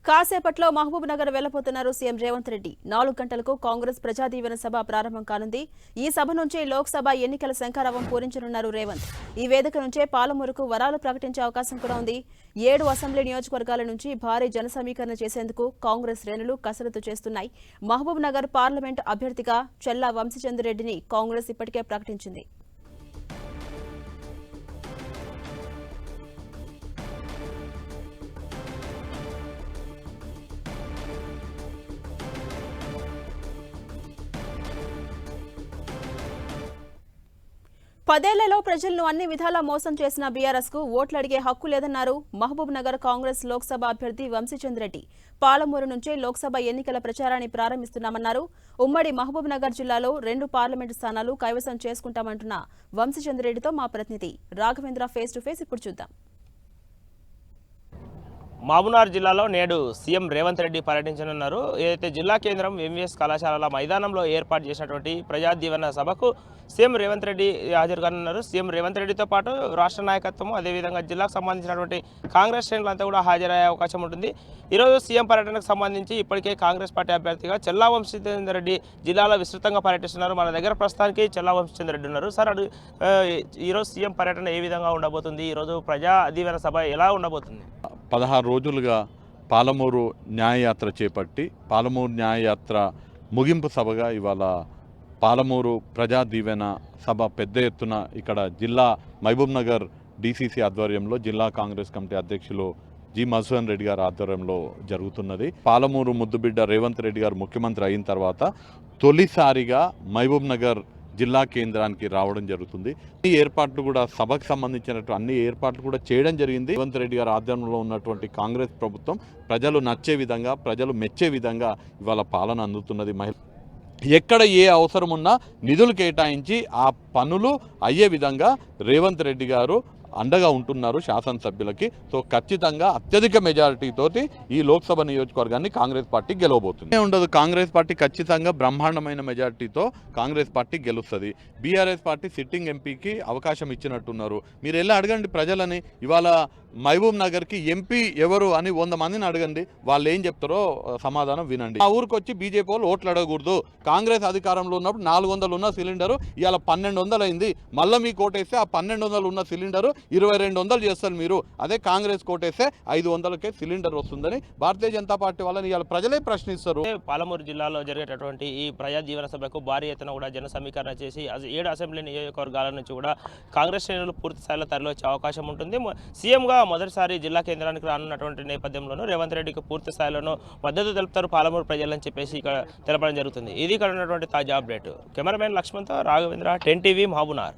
కాసేపట్లో మహబూబ్ నగర్ వెళ్లబోతున్నారు సీఎం రేవంత్ రెడ్డి. 4 గంటలకు కాంగ్రెస్ ప్రజాదీవెన సభ ప్రారంభం కానుంది. ఈ సభ నుంచే లోక్సభ ఎన్నికల శంఖారావం పూరించనున్నారు రేవంత్. ఈ వేదిక నుంచే పాలమూరుకు వరాలు ప్రకటించే అవకాశం కూడా ఉంది. 7 అసెంబ్లీ నియోజకవర్గాల నుంచి భారీ జన సమీకరణ చేసేందుకు కాంగ్రెస్ శ్రేణులు కసరత్తు చేస్తున్నాయి. మహబూబ్ నగర్ పార్లమెంట్ అభ్యర్థిగా చెల్లా వంశీచంద్రెడ్డిని కాంగ్రెస్ ఇప్పటికే ప్రకటించింది. పదేళ్లలో ప్రజలను అన్ని విధాలా మోసం చేసిన బీఆర్ఎస్ కు ఓట్లు అడిగే హక్కు లేదన్నారు మహబూబ్ నగర్ కాంగ్రెస్ లోక్సభ అభ్యర్థి వంశీచంద్రెడ్డి. పాలమూరు నుంచే లోక్సభ ఎన్నికల ప్రచారాన్ని ప్రారంభిస్తున్నామన్నారు. ఉమ్మడి మహబూబ్ నగర్ జిల్లాలో 2 పార్లమెంటు స్థానాలు కైవసం చేసుకుంటామంటున్న వంశీచంద్రెడ్డితో మా ప్రతినిధి రాఘవేంద్ర ఫేస్ టు ఫేస్ ఇప్పుడు చూద్దాం. మహబూబ్నగర్ జిల్లాలో నేడు సీఎం రేవంత్ రెడ్డి పర్యటించనున్నారు. ఏదైతే జిల్లా కేంద్రం ఎంవీఎస్ కళాశాలల మైదానంలో ఏర్పాటు చేసినటువంటి ప్రజా దీవెన సభకు సీఎం రేవంత్ రెడ్డి హాజరుగానున్నారు. సీఎం రేవంత్ రెడ్డితో పాటు రాష్ట్ర నాయకత్వం అదేవిధంగా జిల్లాకు సంబంధించినటువంటి కాంగ్రెస్ శ్రేణులంతా కూడా హాజరయ్యే అవకాశం ఉంటుంది. ఈరోజు సీఎం పర్యటనకు సంబంధించి ఇప్పటికే కాంగ్రెస్ పార్టీ అభ్యర్థిగా చెల్లా వంశీచంద్ర రెడ్డి జిల్లాలో విస్తృతంగా పర్యటిస్తున్నారు. మన దగ్గర ప్రస్తుతానికి చెల్లా వంశీచంద్ర రెడ్డి ఉన్నారు. సార్, ఈరోజు సీఎం పర్యటన ఏ విధంగా ఉండబోతుంది? ఈరోజు ప్రజా దీవెన సభ ఎలా ఉండబోతుంది? 16 రోజులుగా పాలమూరు న్యాయయాత్ర చేపట్టి పాలమూరు న్యాయయాత్ర ముగింపు సభగా ఇవాళ పాలమూరు ప్రజా దీవెన సభ పెద్ద ఎత్తున ఇక్కడ జిల్లా మహబూబ్ నగర్ డీసీసీ ఆధ్వర్యంలో జిల్లా కాంగ్రెస్ కమిటీ అధ్యక్షులు జి మధుసూదన్ రెడ్డి గారి ఆధ్వర్యంలో జరుగుతున్నది. పాలమూరు ముద్దుబిడ్డ రేవంత్ రెడ్డి గారు ముఖ్యమంత్రి అయిన తర్వాత తొలిసారిగా మహబూబ్ నగర్ జిల్లా కేంద్రానికి రావడం జరుగుతుంది. ఈ ఏర్పాట్లు కూడా సభకు సంబంధించినటువంటి అన్ని ఏర్పాట్లు కూడా చేయడం జరిగింది. రేవంత్ రెడ్డి గారి ఆధ్వర్యంలో ఉన్నటువంటి కాంగ్రెస్ ప్రభుత్వం ప్రజలు నచ్చే విధంగా, ప్రజలు మెచ్చే విధంగా ఇవాళ పాలన అందుతున్నది. ఎక్కడ ఏ అవసరం ఉన్నా నిధులు కేటాయించి ఆ పనులు అయ్యే విధంగా రేవంత్ రెడ్డి గారు అండగా ఉంటున్నారు శాసనసభ్యులకి. సో ఖచ్చితంగా అత్యధిక మెజారిటీతోటి ఈ లోక్సభ నియోజకవర్గాన్ని కాంగ్రెస్ పార్టీ గెలవబోతుంది. ఉండదు, కాంగ్రెస్ పార్టీ ఖచ్చితంగా బ్రహ్మాండమైన మెజారిటీతో కాంగ్రెస్ పార్టీ గెలుస్తుంది. బీఆర్ఎస్ పార్టీ సిట్టింగ్ ఎంపీకి అవకాశం ఇచ్చినట్టున్నారు. మీరు వెళ్ళి అడగండి ప్రజలని. ఇవాళ మహబూబ్ నగర్కి ఎంపీ ఎవరు అని 100 మందిని అడగండి, వాళ్ళు ఏం చెప్తారో సమాధానం వినండి. ఆ ఊరికి వచ్చి బీజేపీ వాళ్ళు ఓట్లు అడగకూడదు. కాంగ్రెస్ అధికారంలో ఉన్నప్పుడు 400 ఉన్న సిలిండరు ఇవాళ 1200 అయింది. మళ్ళీ మీకు ఓటేస్తే ఆ 1200 ఉన్న సిలిండరు 2200 చేస్తారు మీరు. అదే కాంగ్రెస్ కోటేస్తే 500కే సిలిండర్ వస్తుందని భారతీయ జనతా పార్టీ వాళ్ళని ఇవాళ ప్రజలే ప్రశ్నిస్తారు. పాలమూరు జిల్లాలో జరిగేటటువంటి ఈ ప్రజా జీవన సభకు భారీ ఎత్తున కూడా జన సమీకరణ చేసి 7 అసెంబ్లీ నియోజకవర్గాల నుంచి కూడా కాంగ్రెస్ శ్రేణులు పూర్తి స్థాయిలో తరలివచ్చే అవకాశం ఉంటుంది. సీఎంగా మొదటిసారి జిల్లా కేంద్రానికి రానున్నటువంటి నేపథ్యంలోనూ రేవంత్ రెడ్డికి పూర్తి స్థాయిలోనూ మద్దతు తెలుపుతారు పాలమూరు ప్రజలని చెప్పేసి ఇక్కడ తెలపడం జరుగుతుంది. ఇది ఇక్కడ ఉన్నటువంటి తాజా అప్డేట్. కెమెరామెన్ లక్ష్మణ్తో రాఘవేంద్ర, 10 టీవీ, మహబూబ్నగర్.